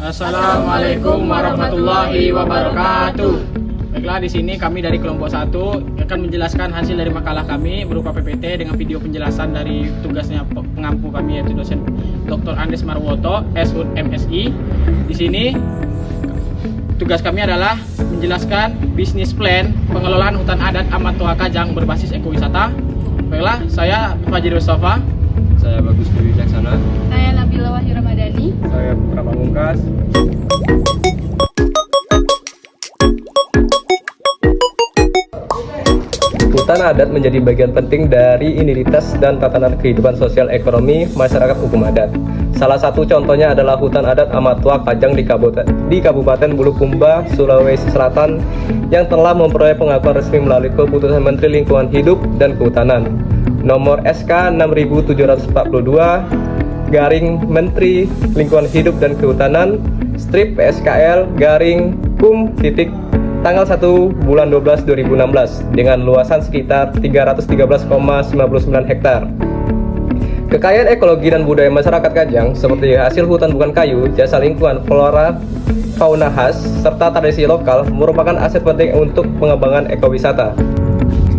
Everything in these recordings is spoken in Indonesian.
Assalamualaikum warahmatullahi wabarakatuh. Baiklah, di sini kami dari kelompok 1 akan menjelaskan hasil dari makalah kami berupa PPT dengan video penjelasan dari tugasnya pengampu kami, yaitu dosen Dr. Andes Marwoto, SHUT MSI. Di sini tugas kami adalah menjelaskan bisnis plan pengelolaan hutan adat Amat Toa Kajang berbasis ekowisata. Baiklah, saya Fajri Mustafa. Saya Bagus Dewi Jaksana. Saya Nabila Wahyu Ramadhani. Saya Putra Pamungkas. Hutan adat menjadi bagian penting dari identitas dan tatanan kehidupan sosial ekonomi masyarakat hukum adat. Salah satu contohnya adalah hutan adat Amat Toa Kajang di Kabupaten Bulukumba, Sulawesi Selatan yang telah memperoleh pengakuan resmi melalui keputusan Menteri Lingkungan Hidup dan Kehutanan nomor SK 6742 garing Menteri Lingkungan Hidup dan Kehutanan strip PSKL garing kum titik tanggal 1 bulan 12 2016 dengan luasan sekitar 313,99 hektar. Kekayaan ekologi dan budaya masyarakat Kajang seperti hasil hutan bukan kayu, jasa lingkungan, flora, fauna khas, serta tradisi lokal merupakan aset penting untuk pengembangan ekowisata.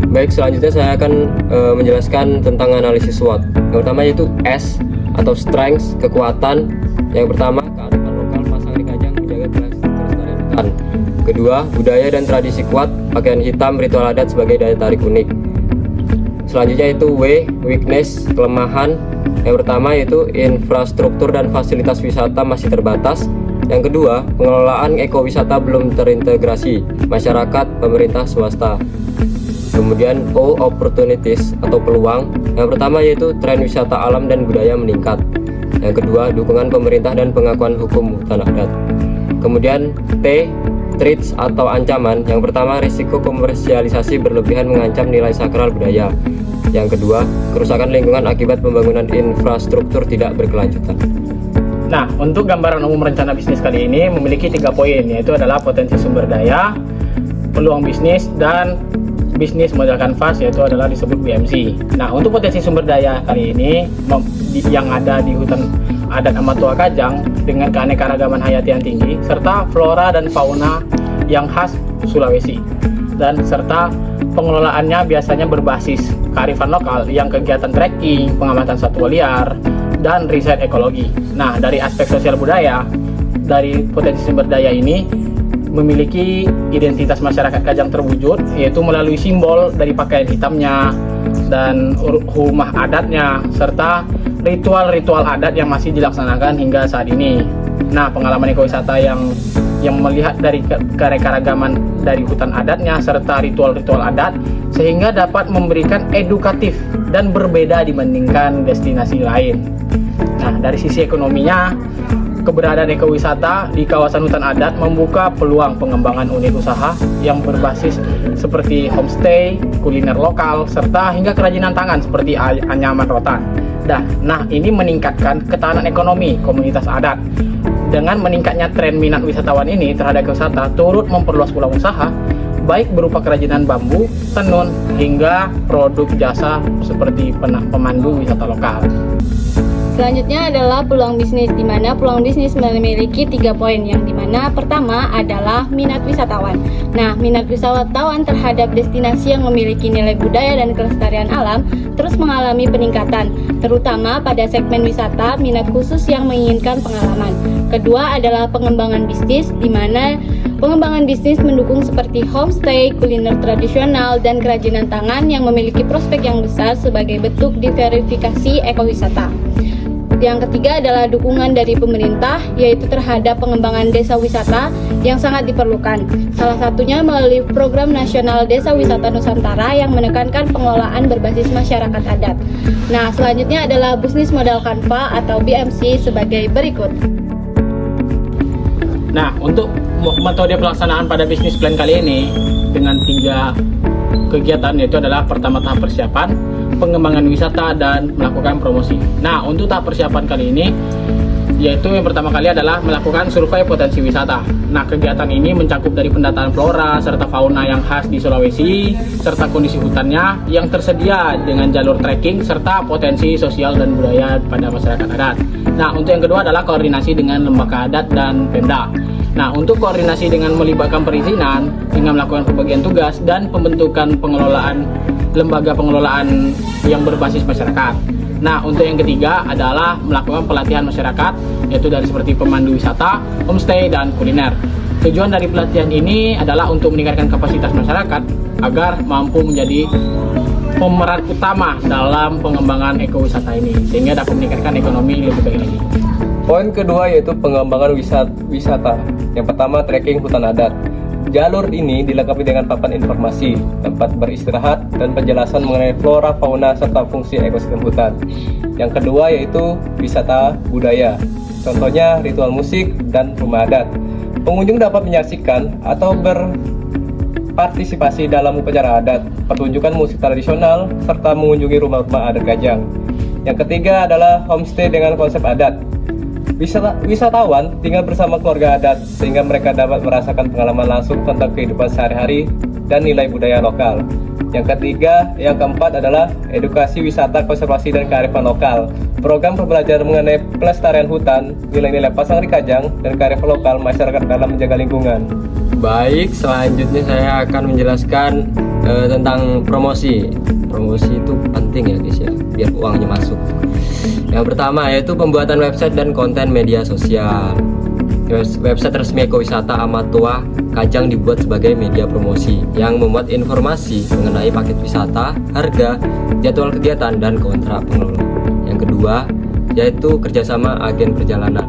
Baik, selanjutnya saya akan menjelaskan tentang analisis SWOT. Yang pertama yaitu S atau strengths, kekuatan. Yang pertama, kearifan lokal pasangan Kajang menjaga kelestarian hutan. Kedua, budaya dan tradisi kuat, pakaian hitam, ritual adat sebagai daya tarik unik. Selanjutnya itu W, weakness, kelemahan. Yang pertama yaitu infrastruktur dan fasilitas wisata masih terbatas. Yang kedua, pengelolaan ekowisata belum terintegrasi, masyarakat, pemerintah, swasta. Kemudian O, opportunities atau peluang. Yang pertama yaitu tren wisata alam dan budaya meningkat. Yang kedua, dukungan pemerintah dan pengakuan hukum hutan adat. Kemudian T, threats atau ancaman. Yang pertama, risiko komersialisasi berlebihan mengancam nilai sakral budaya. Yang kedua, kerusakan lingkungan akibat pembangunan infrastruktur tidak berkelanjutan. Nah, untuk gambaran umum rencana bisnis kali ini memiliki 3 poin, yaitu adalah potensi sumber daya, peluang bisnis, dan bisnis modal kanvas, yaitu adalah disebut BMC. Nah, untuk potensi sumber daya kali ini yang ada di hutan adat Amat Toa Kajang dengan keanekaragaman hayati yang tinggi serta flora dan fauna yang khas Sulawesi, dan serta pengelolaannya biasanya berbasis kearifan lokal yang kegiatan trekking, pengamatan satwa liar, dan riset ekologi. Nah, dari aspek sosial budaya, dari potensi sumber daya ini memiliki identitas masyarakat Kajang terwujud, yaitu melalui simbol dari pakaian hitamnya dan rumah adatnya serta ritual-ritual adat yang masih dilaksanakan hingga saat ini. Nah, pengalaman ekowisata yang melihat dari keanekaragaman dari hutan adatnya serta ritual-ritual adat sehingga dapat memberikan edukatif dan berbeda dibandingkan destinasi lain. Nah, dari sisi ekonominya, keberadaan ekowisata di kawasan hutan adat membuka peluang pengembangan unit usaha yang berbasis seperti homestay, kuliner lokal, serta hingga kerajinan tangan seperti anyaman rotan. Nah, ini meningkatkan ketahanan ekonomi komunitas adat. Dengan meningkatnya tren minat wisatawan ini terhadap wisata, turut memperluas peluang usaha, baik berupa kerajinan bambu, tenun, hingga produk jasa seperti pemandu wisata lokal. Selanjutnya adalah peluang bisnis, di mana peluang bisnis memiliki 3 poin, yang dimana pertama adalah minat wisatawan. Nah, minat wisatawan terhadap destinasi yang memiliki nilai budaya dan kelestarian alam terus mengalami peningkatan, terutama pada segmen wisata minat khusus yang menginginkan pengalaman. Kedua adalah pengembangan bisnis, di mana pengembangan bisnis mendukung seperti homestay, kuliner tradisional, dan kerajinan tangan yang memiliki prospek yang besar sebagai bentuk diverifikasi ekowisata. Yang ketiga adalah dukungan dari pemerintah, yaitu terhadap pengembangan desa wisata yang sangat diperlukan. Salah satunya melalui Program Nasional Desa Wisata Nusantara yang menekankan pengelolaan berbasis masyarakat adat. Nah, selanjutnya adalah bisnis modal kanva atau BMC sebagai berikut. Nah, untuk metode pelaksanaan pada bisnis plan kali ini dengan 3 kegiatan, yaitu adalah pertama tahap persiapan, pengembangan wisata, dan melakukan promosi. Nah, untuk tahap persiapan kali ini yaitu yang pertama kali adalah melakukan survei potensi wisata. Nah, kegiatan ini mencakup dari pendataan flora serta fauna yang khas di Sulawesi, serta kondisi hutannya yang tersedia dengan jalur trekking, serta potensi sosial dan budaya pada masyarakat adat. Nah, untuk yang kedua adalah koordinasi dengan lembaga adat dan Pemda. Nah, untuk koordinasi dengan melibatkan perizinan, dengan melakukan pembagian tugas dan pembentukan lembaga pengelolaan yang berbasis masyarakat. Nah, untuk yang ketiga adalah melakukan pelatihan masyarakat, yaitu dari seperti pemandu wisata, homestay, dan kuliner. Tujuan dari pelatihan ini adalah untuk meningkatkan kapasitas masyarakat agar mampu menjadi pemeran utama dalam pengembangan ekowisata ini, sehingga dapat meningkatkan ekonomi lebih baik lagi. Poin kedua yaitu pengembangan wisata. Yang pertama, trekking hutan adat. Jalur ini dilengkapi dengan papan informasi, tempat beristirahat, dan penjelasan mengenai flora, fauna, serta fungsi ekosistem hutan. Yang kedua yaitu wisata budaya. Contohnya ritual musik dan rumah adat. Pengunjung dapat menyaksikan atau berpartisipasi dalam upacara adat, pertunjukan musik tradisional, serta mengunjungi rumah-rumah adat Kajang. Yang ketiga adalah homestay dengan konsep adat. Wisatawan tinggal bersama keluarga adat sehingga mereka dapat merasakan pengalaman langsung tentang kehidupan sehari-hari dan nilai budaya lokal. Yang keempat adalah edukasi wisata, konservasi, dan kearifan lokal. Program pembelajaran mengenai pelestarian hutan, nilai-nilai Pasangri Kajang, dan kearifan lokal masyarakat dalam menjaga lingkungan. Baik, selanjutnya saya akan menjelaskan tentang promosi. Promosi itu penting ya guys ya, biar uangnya masuk. Yang pertama yaitu pembuatan website dan konten media sosial. Website resmi ekowisata Amatua Kajang dibuat sebagai media promosi yang memuat informasi mengenai paket wisata, harga, jadwal kegiatan, dan kontrak pengelola. Yang kedua yaitu kerjasama agen perjalanan.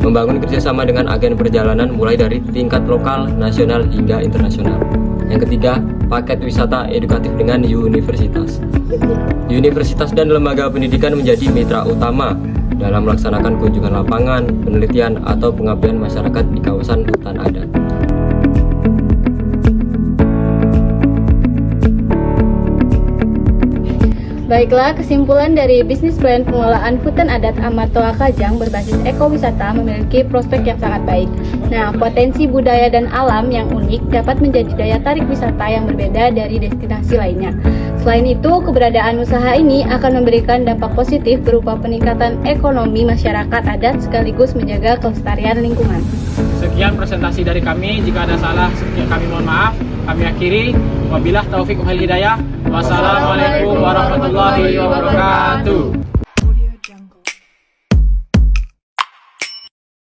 Membangun kerjasama dengan agen perjalanan mulai dari tingkat lokal, nasional, hingga internasional. Yang ketiga, paket wisata edukatif dengan universitas. Universitas dan lembaga pendidikan menjadi mitra utama dalam melaksanakan kunjungan lapangan, penelitian, atau pengabdian masyarakat di kawasan hutan adat. Baiklah, kesimpulan dari bisnis plan pengelolaan hutan adat Amatua Kajang berbasis ekowisata memiliki prospek yang sangat baik. Nah, potensi budaya dan alam yang unik dapat menjadi daya tarik wisata yang berbeda dari destinasi lainnya. Selain itu, keberadaan usaha ini akan memberikan dampak positif berupa peningkatan ekonomi masyarakat adat sekaligus menjaga kelestarian lingkungan. Sekian presentasi dari kami. Jika ada salah, kami mohon maaf. Kami akhiri. Wabillahi taufiq wal hidayah. Wassalamualaikum warahmatullahi wabarakatuh.